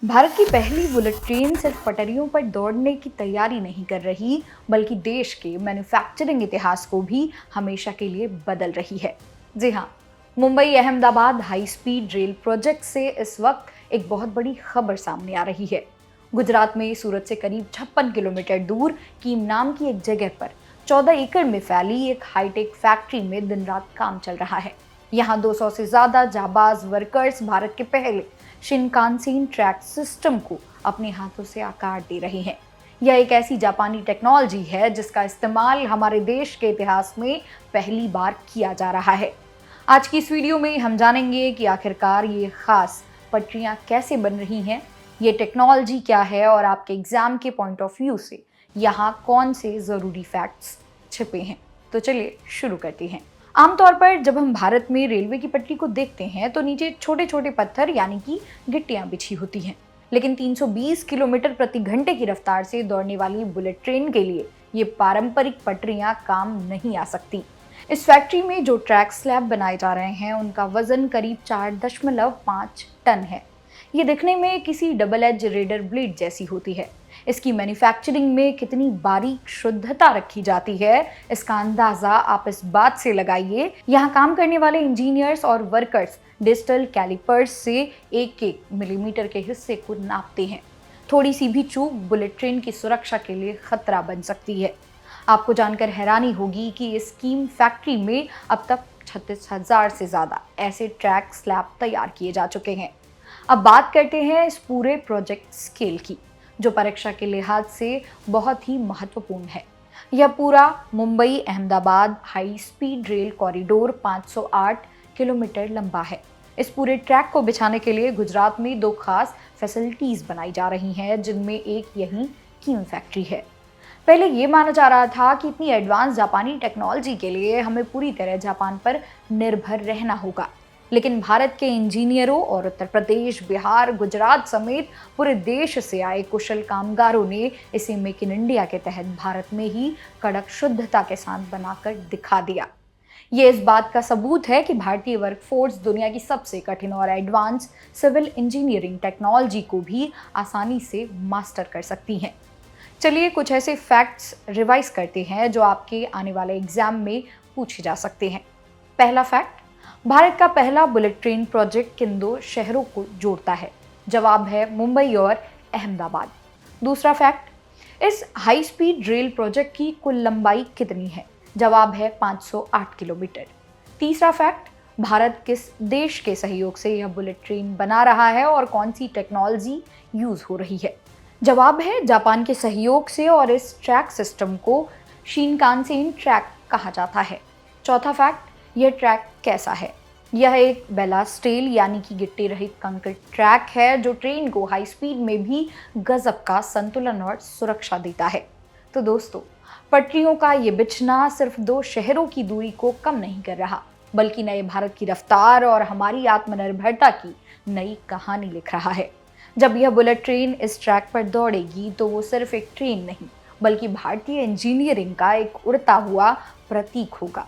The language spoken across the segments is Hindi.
भारत की पहली बुलेट ट्रेन सिर्फ पटरियों पर दौड़ने की तैयारी नहीं कर रही, बल्कि देश के मैन्युफैक्चरिंग इतिहास को भी हमेशा के लिए बदल रही है। जी हाँ, Mumbai Ahmedabad high speed rail project से इस वक्त एक बहुत बड़ी खबर सामने आ रही है। गुजरात में सूरत से करीब 56 किलोमीटर दूर कीम नाम की एक जगह पर 14 एकड़ में फैली एक हाईटेक फैक्ट्री में दिन रात काम चल रहा है। यहाँ 200 से ज्यादा जाबाज वर्कर्स भारत के पहले शिनकानसेन ट्रैक सिस्टम को अपने हाथों से आकार दे रहे हैं। यह एक ऐसी जापानी टेक्नोलॉजी है जिसका इस्तेमाल हमारे देश के इतिहास में पहली बार किया जा रहा है। आज की इस वीडियो में हम जानेंगे कि आखिरकार ये खास पटरियां कैसे बन रही हैं, ये टेक्नोलॉजी क्या है और आपके एग्जाम के पॉइंट ऑफ व्यू से यहाँ कौन से ज़रूरी फैक्ट्स छिपे हैं। तो चलिए शुरू करते हैं। आमतौर पर जब हम भारत में रेलवे की पटरी को देखते हैं तो नीचे छोटे छोटे पत्थर यानी कि गिट्टियां बिछी होती हैं, लेकिन 320 किलोमीटर प्रति घंटे की रफ्तार से दौड़ने वाली बुलेट ट्रेन के लिए ये पारंपरिक पटरियां काम नहीं आ सकती। इस फैक्ट्री में जो ट्रैक स्लैब बनाए जा रहे हैं उनका वजन करीब 4.5 टन है। ये दिखने में किसी डबल एज रेडर ब्लेड जैसी होती है। इसकी मैन्युफैक्चरिंग में कितनी बारीक शुद्धता रखी जाती है, इसका अंदाजा आप इस बात से लगाइए। यहाँ काम करने वाले इंजीनियर्स और वर्कर्स डिजिटल कैलिपर्स से एक एक मिलीमीटर के हिस्से को नापते हैं। थोड़ी सी भी चूक बुलेट ट्रेन की सुरक्षा के लिए खतरा बन सकती है। आपको जानकर हैरानी होगी कि इस कीम फैक्ट्री में अब तक 36,000 से ज्यादा ऐसे ट्रैक स्लैब तैयार किए जा चुके हैं। अब बात करते हैं इस पूरे प्रोजेक्ट स्केल की, जो परीक्षा के लिहाज से बहुत ही महत्वपूर्ण है। यह पूरा Mumbai Ahmedabad high speed rail corridor 508 kilometre लंबा है। इस पूरे ट्रैक को बिछाने के लिए गुजरात में 2 खास फैसिलिटीज बनाई जा रही हैं, जिनमें एक यही कीम फैक्ट्री है। पहले ये माना जा रहा था कि इतनी एडवांस जापानी टेक्नोलॉजी के लिए हमें पूरी तरह जापान पर निर्भर रहना होगा, लेकिन भारत के इंजीनियरों और उत्तर प्रदेश, बिहार, गुजरात समेत पूरे देश से आए कुशल कामगारों ने इसे मेक इन इंडिया के तहत भारत में ही कड़क शुद्धता के साथ बनाकर दिखा दिया। ये इस बात का सबूत है कि भारतीय वर्कफोर्स दुनिया की सबसे कठिन और एडवांस सिविल इंजीनियरिंग टेक्नोलॉजी को भी आसानी से मास्टर कर सकती हैं। चलिए कुछ ऐसे फैक्ट्स रिवाइज करते हैं जो आपके आने वाले एग्जाम में पूछे जा सकते हैं। पहला फैक्ट, भारत का पहला बुलेट ट्रेन प्रोजेक्ट किन 2 शहरों को जोड़ता है? जवाब है मुंबई और अहमदाबाद। दूसरा फैक्ट, इस हाई स्पीड रेल प्रोजेक्ट की कुल लंबाई कितनी है? जवाब है 508 किलोमीटर। तीसरा फैक्ट, भारत किस देश के सहयोग से यह बुलेट ट्रेन बना रहा है और कौन सी टेक्नोलॉजी यूज हो रही है? जवाब है जापान के सहयोग से और इस ट्रैक सिस्टम को शिनकानसेन ट्रैक कहा जाता है। चौथा फैक्ट, यह ट्रैक कैसा है? यह एक बेलास्टेल यानी कि गिट्टी रहित कंक्रीट ट्रैक है जो ट्रेन को हाई स्पीड में भी गजब का संतुलन और सुरक्षा देता है। तो दोस्तों, पटरियों का ये बिछना सिर्फ 2 शहरों की दूरी को कम नहीं कर रहा, बल्कि नए भारत की रफ्तार और हमारी आत्मनिर्भरता की नई कहानी लिख रहा है। जब यह बुलेट ट्रेन इस ट्रैक पर दौड़ेगी तो वो सिर्फ एक ट्रेन नहीं, बल्कि भारतीय इंजीनियरिंग का एक उड़ता हुआ प्रतीक होगा।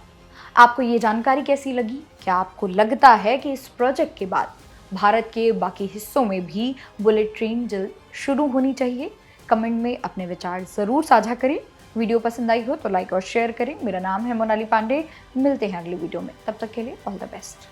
आपको ये जानकारी कैसी लगी? क्या आपको लगता है कि इस प्रोजेक्ट के बाद भारत के बाकी हिस्सों में भी बुलेट ट्रेन जल्द शुरू होनी चाहिए? कमेंट में अपने विचार ज़रूर साझा करें। वीडियो पसंद आई हो तो लाइक और शेयर करें। मेरा नाम है मोनाली पांडे। मिलते हैं अगली वीडियो में, तब तक के लिए ऑल द बेस्ट।